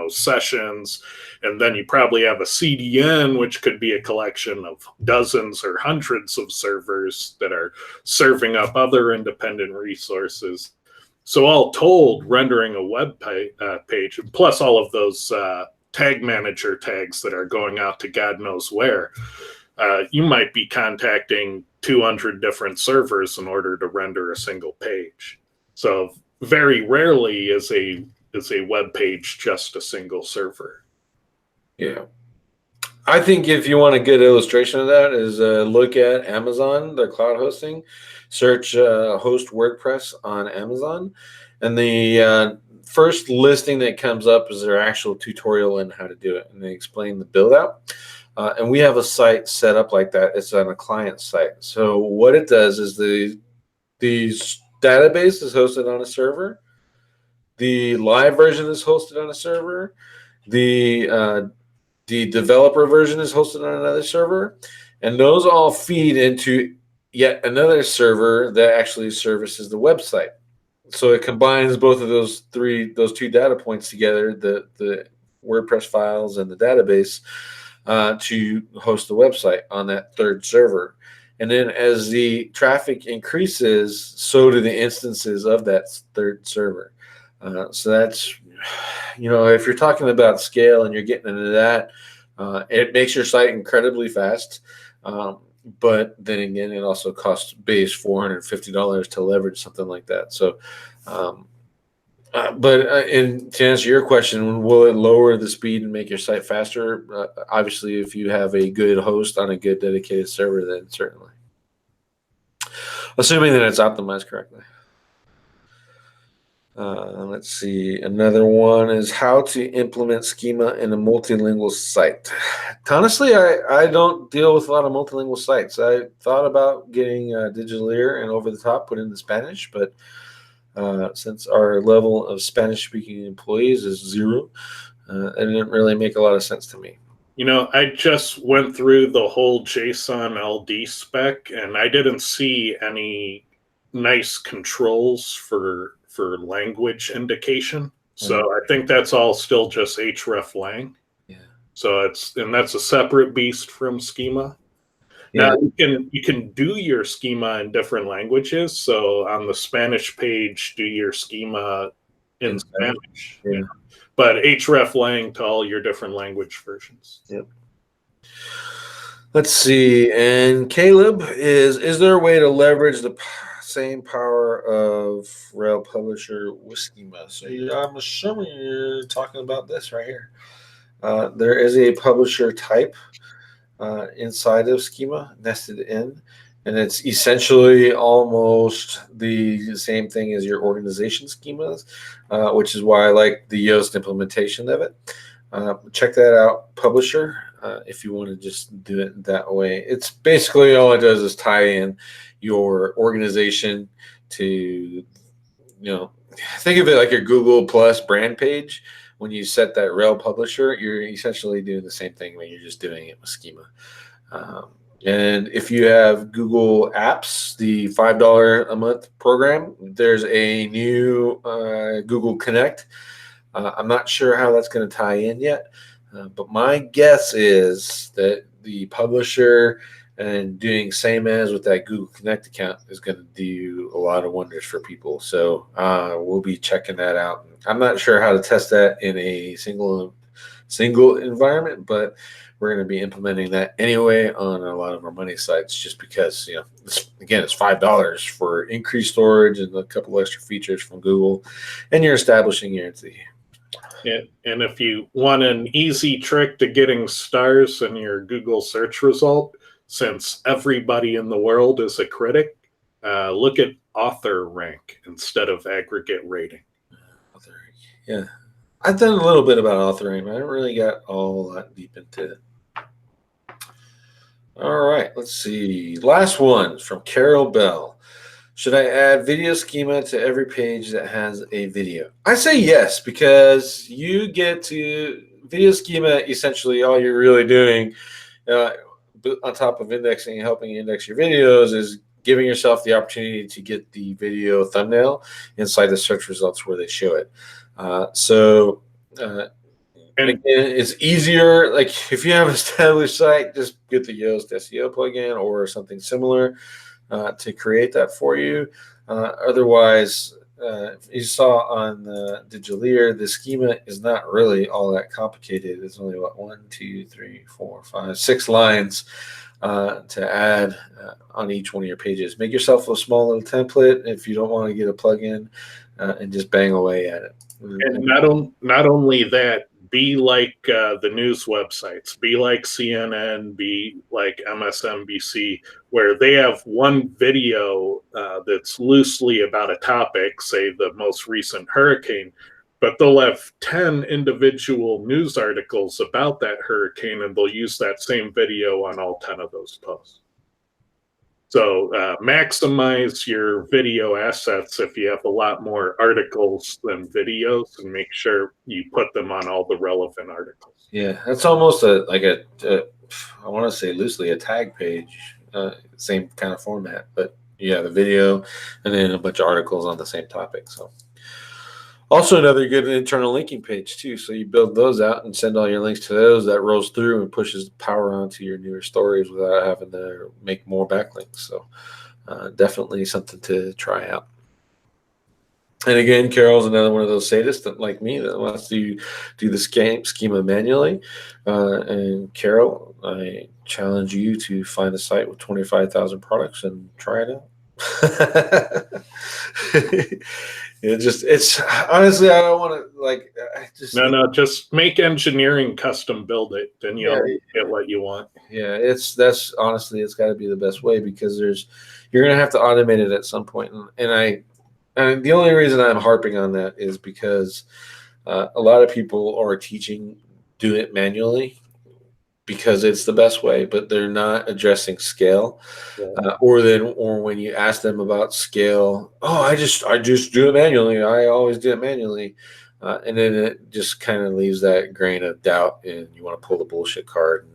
sessions. And then you probably have a CDN, which could be a collection of dozens or hundreds of servers that are serving up other independent resources. So all told, rendering a web page, plus all of those tag manager tags that are going out to God knows where, you might be contacting 200 different servers in order to render a single page. So very rarely is a web page just a single server. Yeah. I think if you want a good illustration of that is look at Amazon, their cloud hosting, search host WordPress on Amazon, and the first listing that comes up is their actual tutorial on how to do it, and they explain the build out. And we have a site set up like that. It's on a client site. So what it does is the database is hosted on a server. The live version is hosted on a server. The developer version is hosted on another server, and those all feed into yet another server that actually services the website. So it combines both of those two data points together, the WordPress files and the database, to host the website on that third server. And then as the traffic increases, so do the instances of that third server. So that's, if you're talking about scale and you're getting into that, it makes your site incredibly fast. But then again, it also costs base $450 to leverage something like that. So, and to answer your question, will it lower the speed and make your site faster? Obviously, if you have a good host on a good dedicated server, then certainly. Assuming that it's optimized correctly. Let's see. Another one is how to implement schema in a multilingual site. Honestly, I don't deal with a lot of multilingual sites. I thought about getting Digital Ear and Over the Top put into Spanish, but since our level of Spanish-speaking employees is 0, it didn't really make a lot of sense to me. I just went through the whole JSON LD spec, and I didn't see any nice controls for language indication. So I think that's all still just hreflang. Yeah. So that's a separate beast from schema. Yeah. Now you can do your schema in different languages. So on the Spanish page, do your schema in Spanish. Yeah. But hreflang to all your different language versions. Yep. Let's see. And Caleb, is there a way to leverage the same power of Rail Publisher with schema? So I'm assuming you're talking about this right here. There is a publisher type inside of schema nested in, and it's essentially almost the same thing as your organization schemas, which is why I like the Yoast implementation of it. Check that out, publisher, if you want to just do it that way. It's basically all it does is tie in your organization to, think of it like your Google Plus brand page. When you set that Rail publisher, you're essentially doing the same thing when you're just doing it with schema. And if you have Google Apps, the $5 a month program, there's a new Google Connect. I'm not sure how that's going to tie in yet, but my guess is that the publisher and doing same as with that Google Connect account is going to do a lot of wonders for people. So we'll be checking that out. I'm not sure how to test that in a single environment, but we're going to be implementing that anyway on a lot of our money sites, just because, it's $5 for increased storage and a couple extra features from Google, and you're establishing your entity. Yeah, and if you want an easy trick to getting stars in your Google search result, since everybody in the world is a critic, look at author rank instead of aggregate rating. Yeah, I've done a little bit about authoring, but I haven't really got all that deep into it. All right, let's see. Last one from Carol Bell. Should I add video schema to every page that has a video? I say yes, because you get to video schema. Essentially, all you're really doing on top of indexing and helping you index your videos is giving yourself the opportunity to get the video thumbnail inside the search results where they show it. And again, it's easier. Like if you have an established site, just get the Yoast SEO plugin or something similar to create that for you. Otherwise, you saw on the Digitaleer, the schema is not really all that complicated. It's only what 1, 2, 3, 4, 5, 6 lines to add on each one of your pages. Make yourself a small little template if you don't want to get a plugin, and just bang away at it. And not only that, be like the news websites, be like CNN, be like MSNBC, where they have one video that's loosely about a topic, say the most recent hurricane, but they'll have 10 individual news articles about that hurricane, and they'll use that same video on all 10 of those posts. So maximize your video assets if you have a lot more articles than videos, and make sure you put them on all the relevant articles. Yeah, that's almost I want to say loosely a tag page, same kind of format, but yeah, the video and then a bunch of articles on the same topic. So also another good internal linking page too. So you build those out and send all your links to those. That rolls through and pushes power onto your newer stories without having to make more backlinks. So definitely something to try out. And again, Carol's another one of those sadists that, like me, that wants to do the schema manually. And Carol, I challenge you to find a site with 25,000 products and try it out. It's honestly, I don't want to just make engineering custom build it, then you'll get what you want. Yeah, that's honestly, it's got to be the best way, because you're gonna have to automate it at some point. And the only reason I'm harping on that is because a lot of people are teaching do it manually because it's the best way, but they're not addressing scale. Or when you ask them about scale, I just do it manually. I always do it manually. And then it just kind of leaves that grain of doubt, and you want to pull the bullshit card. And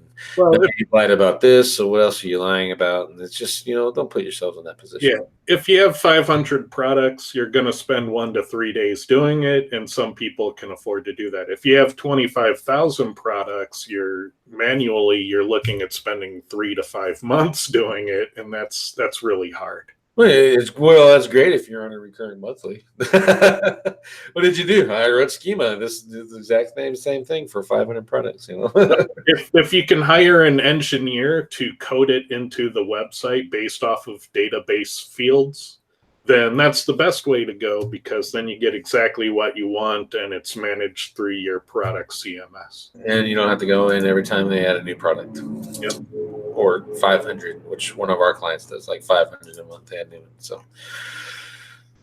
you lied about this, so what else are you lying about? And it's just, don't put yourselves in that position. Yeah, if you have 500 products, you're going to spend 1 to 3 days doing it, and some people can afford to do that. If you have 25,000 products, you're looking at spending 3 to 5 months doing it, and that's really hard. Well, that's great if you're on a recurring monthly. What did you do? I wrote schema. This is the exact same thing for 500 products. If you can hire an engineer to code it into the website based off of database fields, then that's the best way to go, because then you get exactly what you want, and it's managed through your product CMS. And you don't have to go in every time they add a new product. Yep. Or 500, which one of our clients does, like 500 a month they add new ones. So,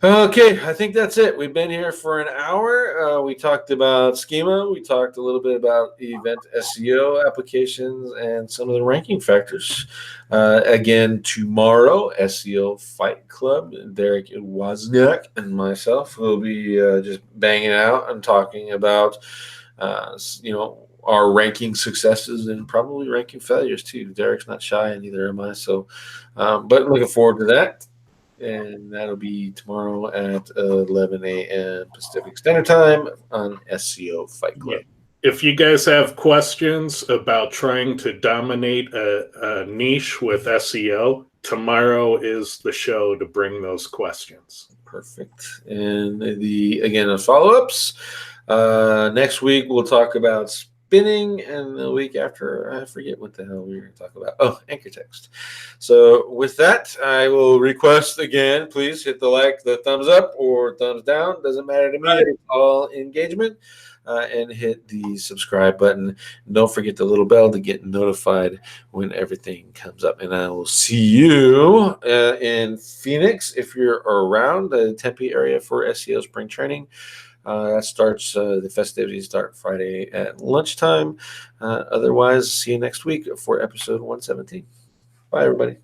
okay, I think that's it. We've been here for an hour. We talked about schema. We talked a little bit about event SEO applications and some of the ranking factors. Again, tomorrow, SEO Fight Club, Derek Wozniak and myself will be just banging out and talking about, our ranking successes and probably ranking failures too. Derek's not shy, and neither am I. So, but looking forward to that. And that'll be tomorrow at 11 a.m. Pacific Standard Time on SEO Fight Club. Yeah. If you guys have questions about trying to dominate a niche with SEO, tomorrow is the show to bring those questions. Perfect. And again, follow-ups. Next week, we'll talk about spinning, and the week after, I forget what the hell we were going to talk about. Anchor text. So with that, I will request again, please hit the thumbs up or thumbs down. Doesn't matter to me. It's all engagement. And hit the subscribe button. And don't forget the little bell to get notified when everything comes up. And I will see you in Phoenix if you're around the Tempe area for SEO spring training. That starts, the festivities start Friday at lunchtime. Otherwise, see you next week for episode 117. Bye, everybody.